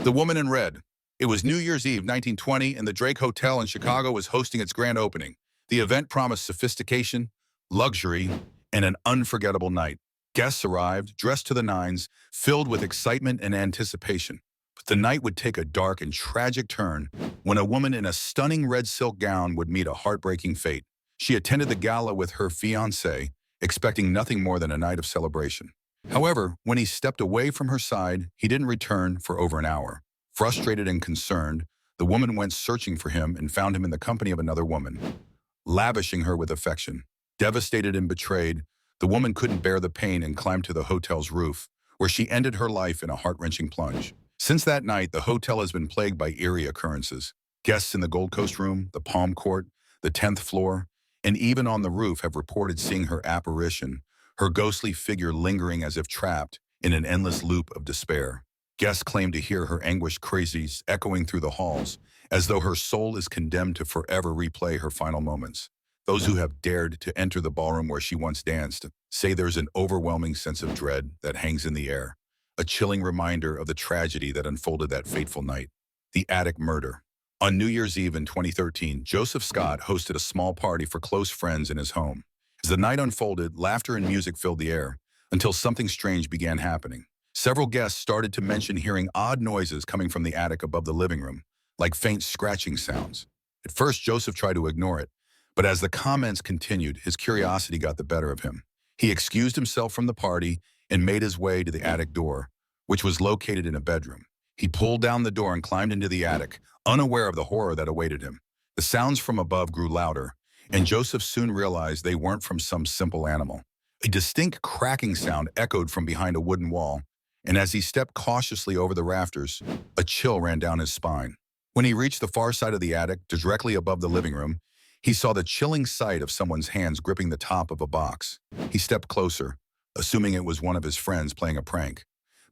The Woman in Red. It was New Year's Eve, 1920, and the Drake Hotel in Chicago was hosting its grand opening. The event promised sophistication, luxury, and an unforgettable night. Guests arrived, dressed to the nines, filled with excitement and anticipation. But the night would take a dark and tragic turn when a woman in a stunning red silk gown would meet a heartbreaking fate. She attended the gala with her fiancé, expecting nothing more than a night of celebration. However, when he stepped away from her side, he didn't return for over an hour. Frustrated and concerned, the woman went searching for him and found him in the company of another woman, lavishing her with affection. Devastated and betrayed, the woman couldn't bear the pain and climbed to the hotel's roof, where she ended her life in a heart-wrenching plunge. Since that night, the hotel has been plagued by eerie occurrences. Guests in the Gold Coast room, the Palm Court, the 10th floor, and even on the roof have reported seeing her apparition, her ghostly figure lingering as if trapped in an endless loop of despair. Guests claim to hear her anguished cries echoing through the halls, as though her soul is condemned to forever replay her final moments. Those who have dared to enter the ballroom where she once danced say there's an overwhelming sense of dread that hangs in the air, a chilling reminder of the tragedy that unfolded that fateful night. The attic murder. On New Year's Eve in 2013, Joseph Scott hosted a small party for close friends in his home. As the night unfolded, laughter and music filled the air, until something strange began happening. Several guests started to mention hearing odd noises coming from the attic above the living room, like faint scratching sounds. At first, Joseph tried to ignore it, but as the comments continued, his curiosity got the better of him. He excused himself from the party and made his way to the attic door, which was located in a bedroom. He pulled down the door and climbed into the attic, unaware of the horror that awaited him. The sounds from above grew louder, and Joseph soon realized they weren't from some simple animal. A distinct cracking sound echoed from behind a wooden wall, and as he stepped cautiously over the rafters, a chill ran down his spine. When he reached the far side of the attic, directly above the living room, he saw the chilling sight of someone's hands gripping the top of a box. He stepped closer, assuming it was one of his friends playing a prank.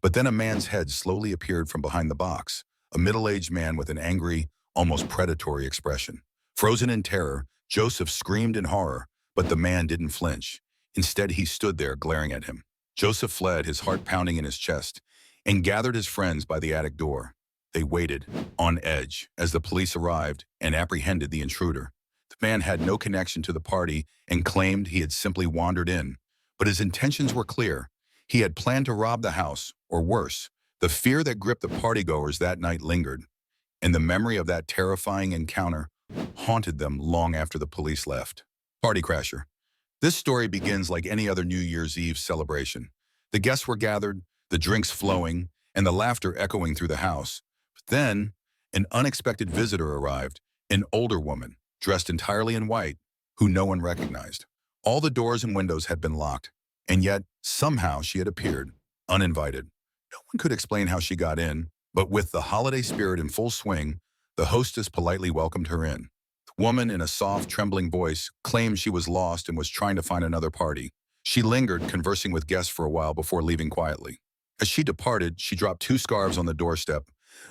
But then a man's head slowly appeared from behind the box, a middle-aged man with an angry, almost predatory expression. Frozen in terror, Joseph screamed in horror, but the man didn't flinch. Instead, he stood there glaring at him. Joseph fled, his heart pounding in his chest, and gathered his friends by the attic door. They waited, on edge, as the police arrived and apprehended the intruder. The man had no connection to the party and claimed he had simply wandered in, but his intentions were clear. He had planned to rob the house, or worse. The fear that gripped the partygoers that night lingered, and the memory of that terrifying encounter haunted them long after the police left. Party crasher. This story begins like any other New Year's Eve celebration. The guests were gathered, the drinks flowing, and the laughter echoing through the house. But then, an unexpected visitor arrived, an older woman, dressed entirely in white, who no one recognized. All the doors and windows had been locked, and yet, somehow she had appeared, uninvited. No one could explain how she got in, but with the holiday spirit in full swing, the hostess politely welcomed her in. The woman, in a soft, trembling voice, claimed she was lost and was trying to find another party. She lingered, conversing with guests for a while before leaving quietly. As she departed, she dropped 2 scarves on the doorstep,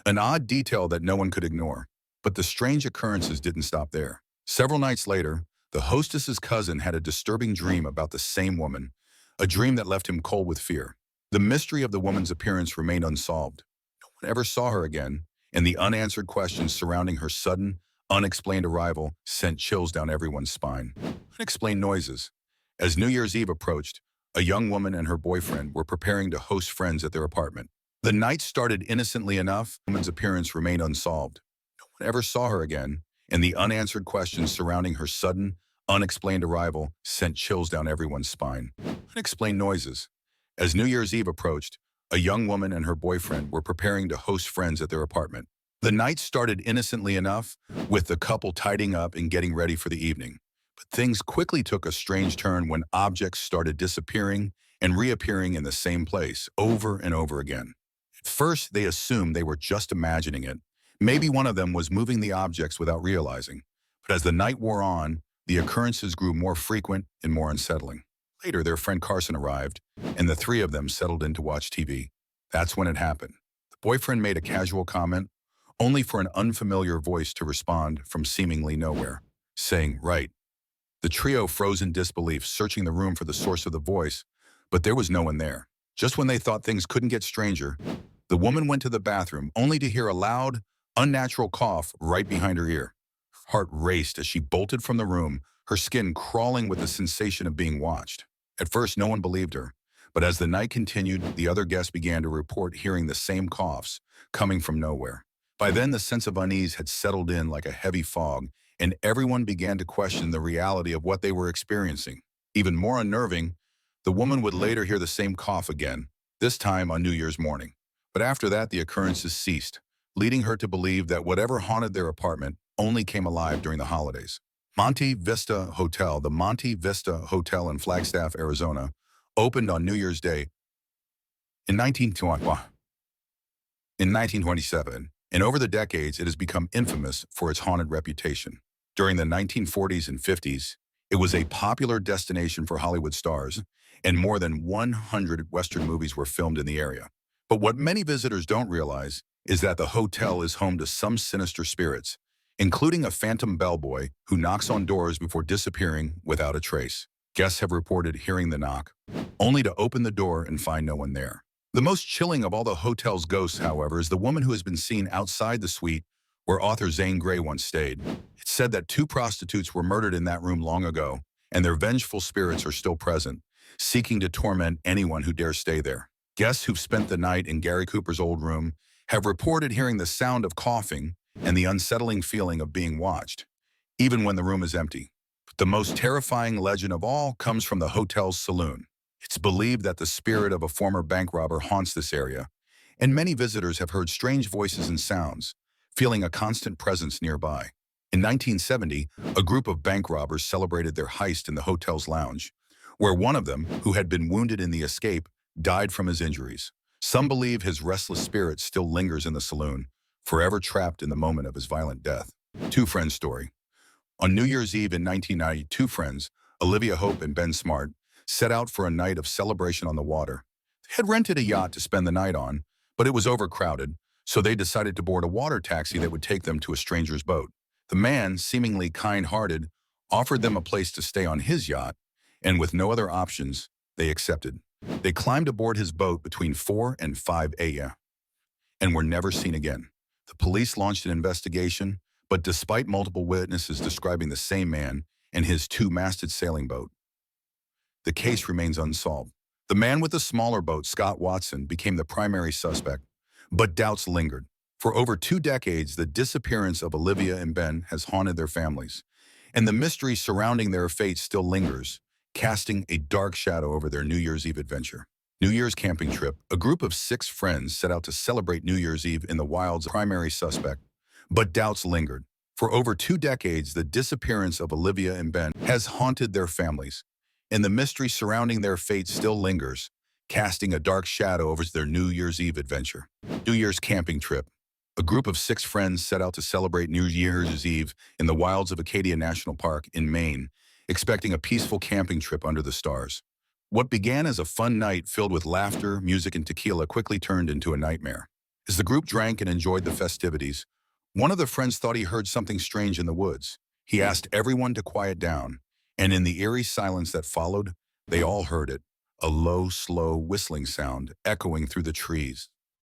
an odd detail that no one could ignore. But the strange occurrences didn't stop there. Several nights later, the hostess's cousin had a disturbing dream about the same woman, a dream that left him cold with fear. The mystery of the woman's appearance remained unsolved. No one ever saw her again, and the unanswered questions surrounding her sudden, unexplained arrival sent chills down everyone's spine. Unexplained noises. As New Year's Eve approached, a young woman and her boyfriend were preparing to host friends at their apartment. The night started innocently enough, the woman's appearance remained unsolved. No one ever saw her again, and the unanswered questions surrounding her sudden, unexplained arrival sent chills down everyone's spine. Unexplained noises. As New Year's Eve approached, a young woman and her boyfriend were preparing to host friends at their apartment. The night started innocently enough, with the couple tidying up and getting ready for the evening. But things quickly took a strange turn when objects started disappearing and reappearing in the same place over and over again. At first, they assumed they were just imagining it. Maybe one of them was moving the objects without realizing. But as the night wore on, the occurrences grew more frequent and more unsettling. Later, their friend Carson arrived, and the 3 of them settled in to watch TV. That's when it happened. The boyfriend made a casual comment, only for an unfamiliar voice to respond from seemingly nowhere, saying, "Right." The trio froze in disbelief, searching the room for the source of the voice, but there was no one there. Just when they thought things couldn't get stranger, The woman went to the bathroom only to hear a loud, unnatural cough right behind her ear. Her heart raced as she bolted from the room, her skin crawling with the sensation of being watched. At first, no one believed her, but as the night continued, the other guests began to report hearing the same coughs coming from nowhere. By then, the sense of unease had settled in like a heavy fog, and everyone began to question the reality of what they were experiencing. Even more unnerving, the woman would later hear the same cough again, this time on New Year's morning. But after that, the occurrences ceased, leading her to believe that whatever haunted their apartment only came alive during the holidays. Monte Vista Hotel, the Monte Vista Hotel in Flagstaff, Arizona, opened on New Year's Day in 1927, and over the decades, it has become infamous for its haunted reputation. During the 1940s and 50s, it was a popular destination for Hollywood stars, and more than 100 Western movies were filmed in the area. But what many visitors don't realize is that the hotel is home to some sinister spirits, including a phantom bellboy who knocks on doors before disappearing without a trace. Guests have reported hearing the knock, only to open the door and find no one there. The most chilling of all the hotel's ghosts, however, is the woman who has been seen outside the suite where author Zane Grey once stayed. It's said that 2 prostitutes were murdered in that room long ago, and their vengeful spirits are still present, seeking to torment anyone who dares stay there. Guests who've spent the night in Gary Cooper's old room have reported hearing the sound of coughing and the unsettling feeling of being watched, even when the room is empty. But the most terrifying legend of all comes from the hotel's saloon. It's believed that the spirit of a former bank robber haunts this area, and many visitors have heard strange voices and sounds, feeling a constant presence nearby. In 1970, a group of bank robbers celebrated their heist in the hotel's lounge, where one of them, who had been wounded in the escape, died from his injuries. Some believe his restless spirit still lingers in the saloon, forever trapped in the moment of his violent death. 2 Friends Story. On New Year's Eve in 1990, 2 friends, Olivia Hope and Ben Smart, set out for a night of celebration on the water. They had rented a yacht to spend the night on, but it was overcrowded, so they decided to board a water taxi that would take them to a stranger's boat. The man, seemingly kind-hearted, offered them a place to stay on his yacht, and with no other options, they accepted. They climbed aboard his boat between 4 and 5 a.m. and were never seen again. The police launched an investigation, but despite multiple witnesses describing the same man and his 2-masted sailing boat, the case remains unsolved. The man with the smaller boat, Scott Watson, became the primary suspect, but doubts lingered. For over 2 decades, the disappearance of Olivia and Ben has haunted their families, and the mystery surrounding their fate still lingers, casting a dark shadow over their New Year's Eve adventure. New Year's camping trip. A group of 6 friends set out to celebrate New Year's Eve in the wilds. Primary suspect, but doubts lingered. For over 2 decades, the disappearance of Olivia and Ben has haunted their families, and the mystery surrounding their fate still lingers, casting a dark shadow over their New Year's Eve adventure. New Year's camping trip. A group of 6 friends set out to celebrate New Year's Eve in the wilds of Acadia National Park in Maine, expecting a peaceful camping trip under the stars. What began as a fun night filled with laughter, music, and tequila quickly turned into a nightmare. As the group drank and enjoyed the festivities, one of the friends thought he heard something strange in the woods. He asked everyone to quiet down, and in the eerie silence that followed, they all heard it, a low, slow whistling sound echoing through the trees.